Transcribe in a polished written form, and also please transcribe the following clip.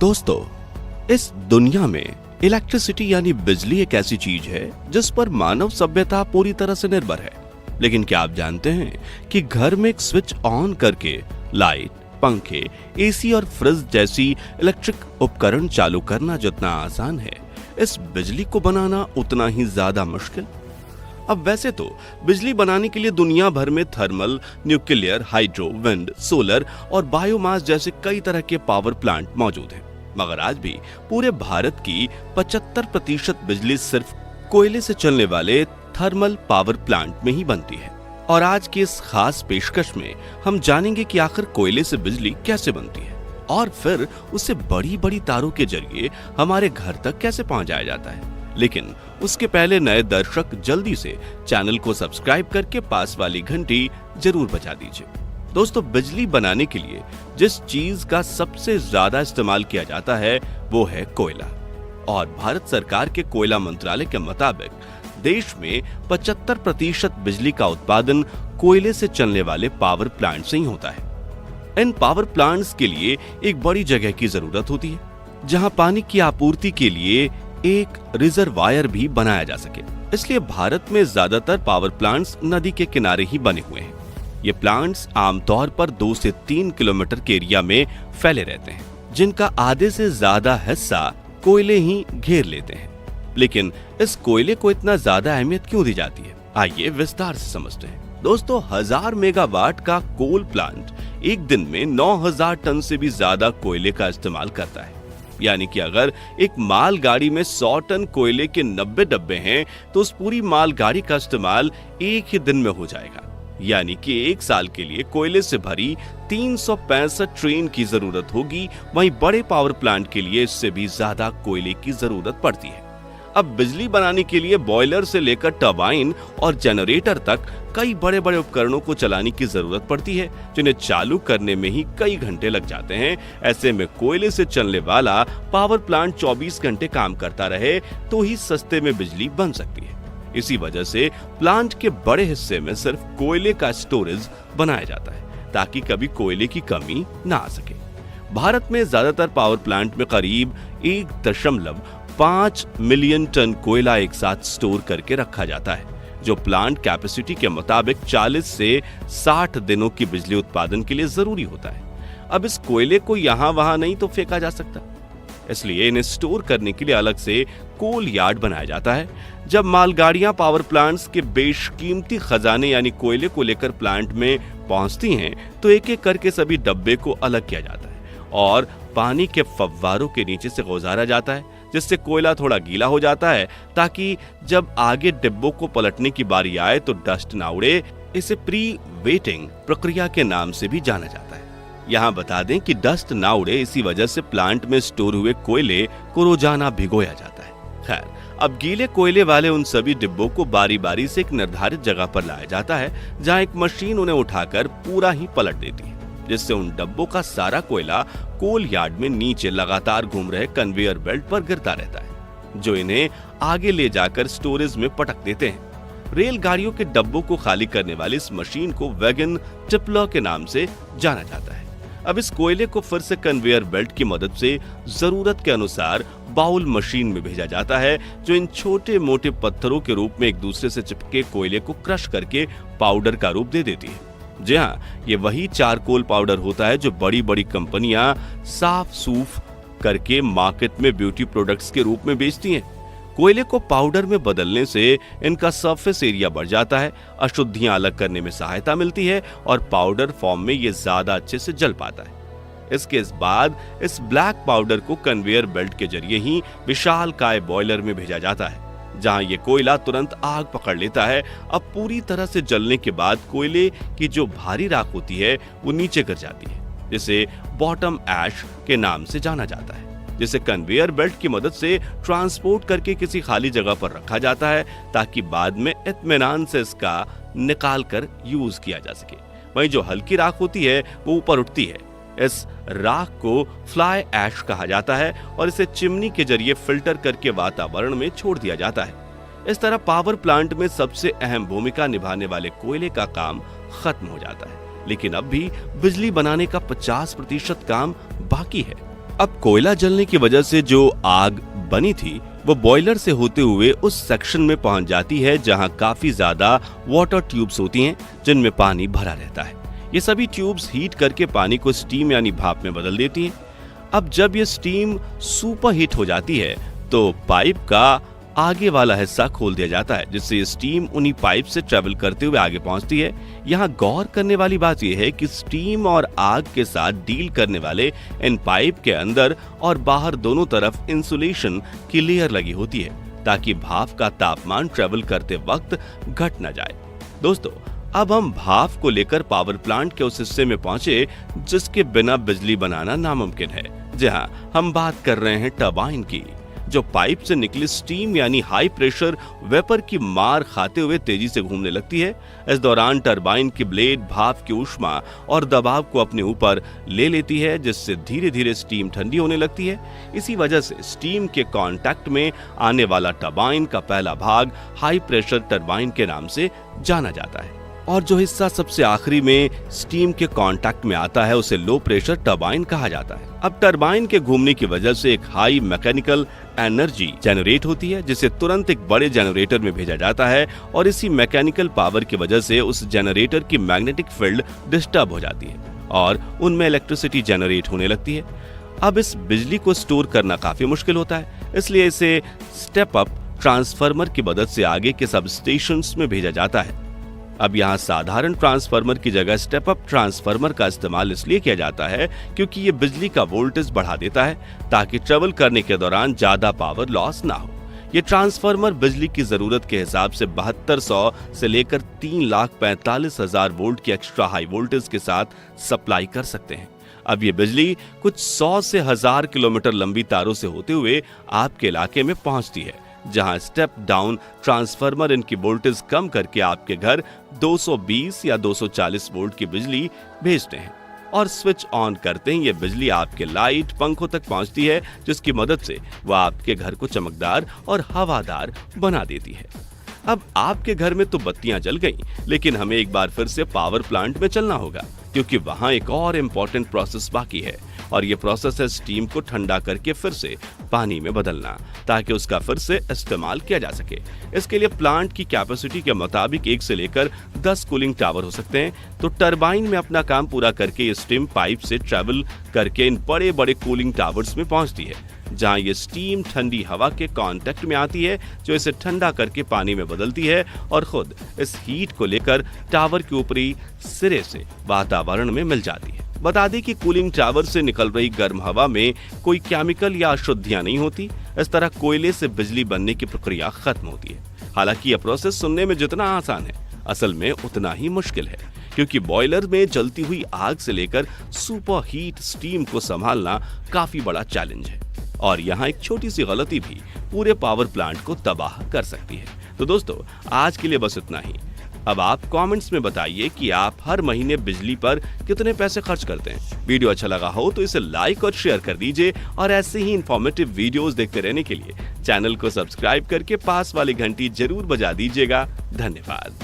दोस्तों, इस दुनिया में इलेक्ट्रिसिटी यानी बिजली एक ऐसी चीज है जिस पर मानव सभ्यता पूरी तरह से निर्भर है। लेकिन क्या आप जानते हैं कि घर में एक स्विच ऑन करके लाइट, पंखे, एसी और फ्रिज जैसी इलेक्ट्रिक उपकरण चालू करना जितना आसान है, इस बिजली को बनाना उतना ही ज्यादा मुश्किल। अब वैसे तो बिजली बनाने के लिए दुनिया भर में thermal, nuclear, hydro, wind, solar और बायोमास जैसे कई तरह के पावर प्लांट मौजूद हैं। मगर आज भी पूरे भारत की 75% बिजली सिर्फ कोयले से चलने वाले थर्मल पावर प्लांट में ही बनती है। और आज की इस खास पेशकश में हम जानेंगे कि आखिर कोयले से बिजली कैसे बनती है और फिर उसे बड़ी बड़ी तारों के जरिए हमारे घर तक कैसे पहुंचाया जाता है। लेकिन उसके पहले नए दर्शक जल्दी से चैनल को सब्सक्राइब करके पास वाली घंटी जरूर बजा दीजिए। दोस्तों, बिजली बनाने के लिए जिस चीज का सबसे ज्यादा इस्तेमाल किया जाता है वो है कोयला। और भारत सरकार के कोयला मंत्रालय के मुताबिक देश में 75% बिजली का उत्पादन कोयले से चलने वाले पावर प्लांट से ही होता है। इन पावर प्लांट्स के लिए एक बड़ी जगह की जरूरत होती है जहां पानी की आपूर्ति के लिए एक रिजर्वायर भी बनाया जा सके। इसलिए भारत में ज्यादातर पावर प्लांट्स नदी के किनारे ही बने हुए हैं। ये प्लांट्स आमतौर पर 2 से 3 किलोमीटर के एरिया में फैले रहते हैं, जिनका आधे से ज्यादा हिस्सा कोयले ही घेर लेते हैं। लेकिन इस कोयले को इतना ज्यादा अहमियत क्यों दी जाती है, आइए विस्तार से समझते हैं। दोस्तों, 1000 मेगावाट का कोल प्लांट एक दिन में 9000 टन से भी ज्यादा कोयले का इस्तेमाल करता है। यानी कि अगर एक मालगाड़ी में 100 टन कोयले के 90 डब्बे हैं तो उस पूरी मालगाड़ी का इस्तेमाल एक ही दिन में हो जाएगा। यानी कि एक साल के लिए कोयले से भरी 365 ट्रेन की जरूरत होगी। वहीं बड़े पावर प्लांट के लिए इससे भी ज्यादा कोयले की जरूरत पड़ती है। अब बिजली बनाने के लिए बॉयलर से लेकर टरबाइन और जनरेटर तक कई बड़े बड़े उपकरणों को चलाने की जरूरत पड़ती है, जिन्हें चालू करने में ही कई घंटे लग जाते हैं। ऐसे में कोयले से चलने वाला पावर प्लांट 24 घंटे काम करता रहे तो ही सस्ते में बिजली बन सकती है। इसी वजह से प्लांट के बड़े हिस्से में सिर्फ कोयले का स्टोरेज बनाया जाता है ताकि कभी कोयले की कमी ना आ सके। भारत में ज्यादातर पावर प्लांट में करीब 1.5 मिलियन टन कोयला एक साथ स्टोर करके रखा जाता है, जो प्लांट कैपेसिटी के मुताबिक 40 से 60 दिनों की बिजली उत्पादन के लिए जरूरी होता है। अब इस कोयले को यहाँ वहां नहीं तो फेंका जा सकता, इसलिए इन्हें स्टोर करने के लिए अलग से कोल यार्ड बनाया जाता है। जब मालगाड़ियां पावर प्लांट्स के बेशकीमती खजाने यानी कोयले को लेकर प्लांट में पहुंचती हैं तो एक एक करके सभी डब्बे को अलग किया जाता है और पानी के फव्वारों के नीचे से गुजारा जाता है, जिससे कोयला थोड़ा गीला हो जाता है ताकि जब आगे डिब्बों को पलटने की बारी आए तो डस्ट ना उड़े। इसे प्री वेटिंग प्रक्रिया के नाम से भी जाना जाता है। यहाँ बता दें कि डस्ट ना उड़े, इसी वजह से प्लांट में स्टोर हुए कोयले को रोजाना भिगोया जाता है। खैर, अब गीले कोयले वाले उन सभी डिब्बों को बारी बारी से एक निर्धारित जगह पर लाया जाता है, जहाँ एक मशीन उन्हें उठाकर पूरा ही पलट देती है, जिससे उन डब्बों का सारा कोयला कोल यार्ड में नीचे लगातार घूम रहे कन्वेयर बेल्ट पर गिरता रहता है, जो इन्हें आगे ले जाकर स्टोरेज में पटक देते हैं। रेलगाड़ियों के डब्बों को खाली करने वाली इस मशीन को वैगन टिपलर के नाम से जाना जाता है। अब इस कोयले को फिर से कन्वेयर बेल्ट की मदद से जरूरत के अनुसार बाउल मशीन में भेजा जाता है, जो इन छोटे मोटे पत्थरों के रूप में एक दूसरे से चिपके कोयले को क्रश करके पाउडर का रूप दे देती है। जी हाँ, ये वही चारकोल पाउडर होता है जो बड़ी बड़ी कंपनियां साफ सूफ करके मार्केट में ब्यूटी प्रोडक्ट्स के रूप में बेचती हैं। कोयले को पाउडर में बदलने से इनका सरफेस एरिया बढ़ जाता है, अशुद्धियां अलग करने में सहायता मिलती है और पाउडर फॉर्म में ये ज्यादा अच्छे से जल पाता है। इसके बाद इस ब्लैक पाउडर को कन्वेयर बेल्ट के जरिए ही विशालकाय बॉयलर में भेजा जाता है, जहां ये कोयला तुरंत आग पकड़ लेता है। अब पूरी तरह से जलने के बाद कोयले की जो भारी राख होती है वो नीचे गिर जाती है, जिसे बॉटम ऐश के नाम से जाना जाता है, जिसे कन्वेयर बेल्ट की मदद से ट्रांसपोर्ट करके किसी खाली जगह पर रखा जाता है ताकि बाद में इत्मीनान से इसका निकाल कर यूज किया जा सके। वहीं जो हल्की राख होती है वो ऊपर उठती है। इस राख को फ्लाई ऐश कहा जाता है और इसे चिमनी के जरिए फिल्टर करके वातावरण में छोड़ दिया जाता है। इस तरह पावर प्लांट में सबसे अहम भूमिका निभाने वाले कोयले का काम खत्म हो जाता है, लेकिन अब भी बिजली बनाने का 50% काम बाकी है। अब कोयला जलने की वजह से जो आग बनी थी वो बॉयलर से होते हुए उस सेक्शन में पहुंच जाती है जहां काफी ज्यादा वाटर ट्यूब्स होती हैं जिनमें पानी भरा रहता है। ये सभी ट्यूब्स हीट करके पानी को स्टीम यानी भाप में बदल देती हैं। अब जब ये स्टीम सुपर हीट हो जाती है तो पाइप का आगे वाला हिस्सा खोल दिया जाता है, जिससे स्टीम उन्हीं पाइप से ट्रेवल करते हुए आगे पहुंचती है। यहाँ गौर करने वाली बात यह है कि स्टीम और आग के साथ डील करने वाले इन पाइप के अंदर और बाहर दोनों तरफ इंसुलेशन की लेयर लगी होती है ताकि भाप का तापमान ट्रेवल करते वक्त घट न जाए। दोस्तों, अब हम भाप को लेकर पावर प्लांट के उस हिस्से में पहुंचे जिसके बिना बिजली बनाना नामुमकिन है। जी हाँ, हम बात कर रहे हैं टरबाइन की, जो पाइप से निकली स्टीम यानी हाई प्रेशर वेपर की मार खाते हुए तेजी से घूमने लगती है। इस दौरान टरबाइन की ब्लेड भाप की ऊष्मा और दबाव को अपने ऊपर ले लेती है, जिससे धीरे धीरे स्टीम ठंडी होने लगती है। इसी वजह से स्टीम के कांटेक्ट में आने वाला टरबाइन का पहला भाग हाई प्रेशर टरबाइन के नाम से जाना जाता है, और जो हिस्सा सबसे आखिरी में स्टीम के कांटेक्ट में आता है उसे लो प्रेशर टरबाइन कहा जाता है। अब टरबाइन के घूमने की वजह से एक हाई मैकेनिकल एनर्जी जनरेट होती है, जिसे तुरंत एक बड़े जनरेटर में भेजा जाता है, और इसी मैकेनिकल पावर की वजह से उस जनरेटर की मैग्नेटिक फील्ड डिस्टर्ब हो जाती है और उनमें इलेक्ट्रिसिटी जनरेट होने लगती है। अब इस बिजली को स्टोर करना काफी मुश्किल होता है, इसलिए इसे स्टेप अप ट्रांसफार्मर की मदद से आगे के सब स्टेशंस में भेजा जाता है। अब यहाँ साधारण ट्रांसफार्मर की जगह स्टेप अप ट्रांसफार्मर का इस्तेमाल इसलिए किया जाता है क्योंकि ये बिजली का वोल्टेज बढ़ा देता है ताकि ट्रेवल करने के दौरान ज्यादा पावर लॉस ना हो। ये ट्रांसफार्मर बिजली की जरूरत के हिसाब से 7200 से लेकर 3,45,000 वोल्ट की एक्स्ट्रा हाई वोल्टेज के साथ सप्लाई कर सकते हैं। अब ये बिजली कुछ 100 से 1000 किलोमीटर लंबी तारों से होते हुए आपके इलाके में पहुंचती है, जहां स्टेप डाउन ट्रांसफार्मर इनकी वोल्टेज कम करके आपके घर 220 या 240 वोल्ट की बिजली भेजते हैं, और स्विच ऑन करते ही ये बिजली आपके लाइट पंखों तक पहुंचती है, जिसकी मदद से वह आपके घर को चमकदार और हवादार बना देती है। अब आपके घर में तो बत्तियां जल गईं, लेकिन हमें एक बार फिर से पावर प्लांट में चलना होगा क्योंकि वहां एक और इम्पोर्टेंट प्रोसेस बाकी है, और ये प्रोसेस है स्टीम को ठंडा करके फिर से पानी में बदलना ताकि उसका फिर से इस्तेमाल किया जा सके। इसके लिए प्लांट की कैपेसिटी के मुताबिक 1 से लेकर 10 कूलिंग टावर हो सकते हैं। तो टरबाइन में अपना काम पूरा करके ये स्टीम पाइप से ट्रेवल करके इन बड़े बड़े कूलिंग टावर्स में पहुंचती है, जहां ये स्टीम ठंडी हवा के कांटेक्ट में आती है, जो इसे ठंडा करके पानी में बदलती है और खुद इस हीट को लेकर टावर के ऊपरी सिरे से वातावरण में मिल जाती है। बता दें कि कूलिंग टावर से निकल रही गर्म हवा में कोई केमिकल या अशुद्धियां नहीं होती। इस तरह कोयले से बिजली बनने की प्रक्रिया खत्म होती है। हालांकि यह प्रोसेस सुनने में जितना आसान है, असल में उतना ही मुश्किल है, क्योंकि बॉयलर में जलती हुई आग से लेकर सुपर हीट स्टीम को संभालना काफी बड़ा चैलेंज है, और यहाँ एक छोटी सी गलती भी पूरे पावर प्लांट को तबाह कर सकती है। तो दोस्तों, आज के लिए बस इतना ही। अब आप कमेंट्स में बताइए कि आप हर महीने बिजली पर कितने पैसे खर्च करते हैं। वीडियो अच्छा लगा हो तो इसे लाइक और शेयर कर दीजिए, और ऐसे ही इंफॉर्मेटिव वीडियोस देखते रहने के लिए चैनल को सब्सक्राइब करके पास वाली घंटी जरूर बजा दीजिएगा। धन्यवाद।